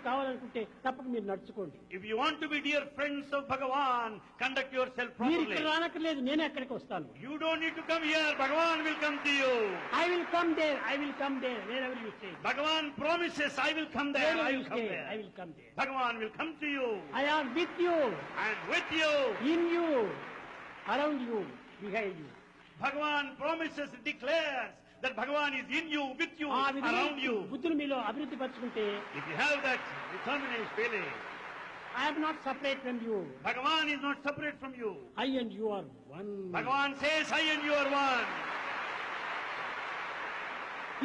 కావాలనుకుంటే తప్పక మీరు నడుచుకోండి. If you want to be dear friends of Bhagavan, conduct yourself మీరు ఇక్కడ properly. రానక్కర్లేదు, నేనే అక్కడికి వస్తాను. You don't need to come here. Bhagavan will come to you. I will come there, I will come there, wherever you stay. Bhagavan promises, I will come there. I will come I there. Will come there. Bhagavan will come to you. I am with you, And with you. In you, around you, behind you. Bhagavan promises, declares that Bhagavan is in you, with you, ఆ around విధంగా you. బుద్ధులు మీలో అభివృద్ధి పరచుకుంటే If you have that determined feeling, I am not separate from you, Bhagavan is not separate from you. I and you are one. Bhagavan says, I and you are one.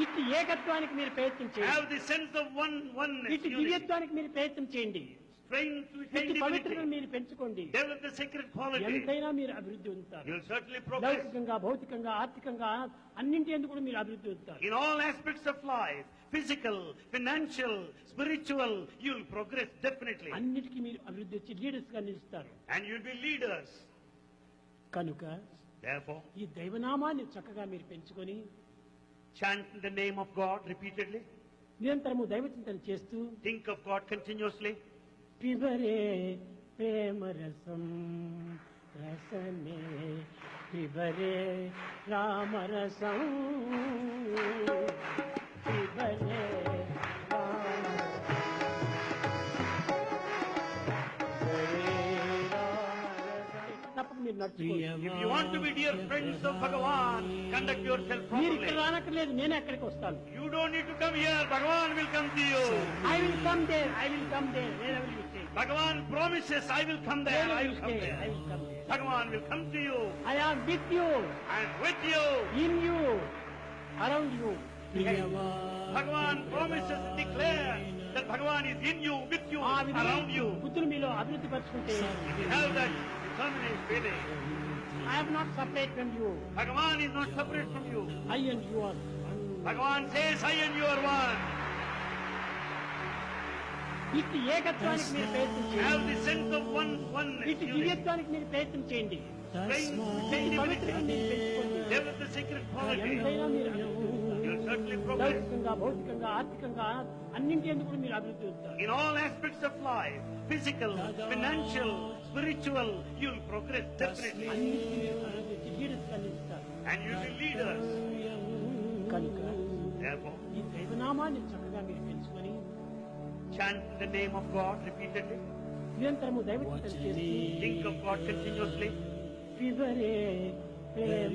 ఇటు ఏకత్వానికి మీరు ప్రయత్నం Have చేయండి, the sense of oneness, ఇటు unity. దివ్యత్వానికి మీరు ప్రయత్నం చేయండి, Strain to attain ఇటు పవిత్రతను divinity. మీరు పెంచుకోండి. Develop the sacred quality. ఎంతైనా మీరు అభివృద్ధి పొందుతారు. You will certainly progress. లౌకికంగా, భౌతికంగా, ఆర్థికంగా అన్నింటి ఎందుకు కూడా మీరు అభివృద్ధి పొందుతారు. In all aspects of life, physical, financial, spiritual, you will progress definitely. అన్నిటికీ మీరు అభివృద్ధి వచ్చి లీడర్స్ గా నిలుస్తారు. And you will be leaders. కనుక Therefore, ఈ దైవనామాన్ని చక్కగా మీరు పెంచుకొని chant the name of God repeatedly. నిరంతరము దైవ చింతన చేస్తూ Think of God continuously. పిబరే ప్రేమ రసం రసమే పిబరే రామరసం పిబరే తప్పక మీరు నడుచుకోండి. If you want to be dear friends of Bhagavan, conduct yourself మీరు ఇక్కడ properly. రానక్కర్లేదు, నేనే అక్కడికి వస్తాను. You don't need to come here. Bhagavan will come to you. I will come there, I will come there, wherever you stay. Bhagavan promises, I will come there. I will come I there. Will come there. Bhagavan will come to you. I am with you, And with you. In you, around you. Bhagavan promises, declares that Bhagavan is in you, with you, ఆ విధంగా around you. బుద్ధులు మీలో అభివృద్ధి పరచుకుంటే If you have that determined feeling, I am not separate from you, Bhagavan is not separate from you. I and you are one. Bhagavan says, I and you are one. ఇటు ఏకత్వానికి మీరు ప్రయత్నం Have చేయండి, the sense of oneness, ఇటు unity. దివ్యత్వానికి మీరు ప్రయత్నం చేయండి, Strain to attain ఇటు పవిత్రతను divinity. మీరు పెంచుకోండి. Develop the sacred quality. ఎంతైనా మీరు అభివృద్ధి పొందుతారు. You will certainly progress. లౌకికంగా, భౌతికంగా, ఆర్థికంగా అన్నింటి ఎందుకు కూడా మీరు అభివృద్ధి పొందుతారు. In all aspects of life, physical, financial, spiritual, you will progress definitely. అన్నిటికీ మీరు అభివృద్ధి వచ్చి లీడర్స్ గా నిలుస్తారు. And you will be leaders. కనుక Therefore, ఈ దైవనామాన్ని చక్కగా మీరు పెంచుకొని chant the name of God repeatedly. నిరంతరము దైవ చింతన చేస్తూ Think of God continuously. పిబరే Prema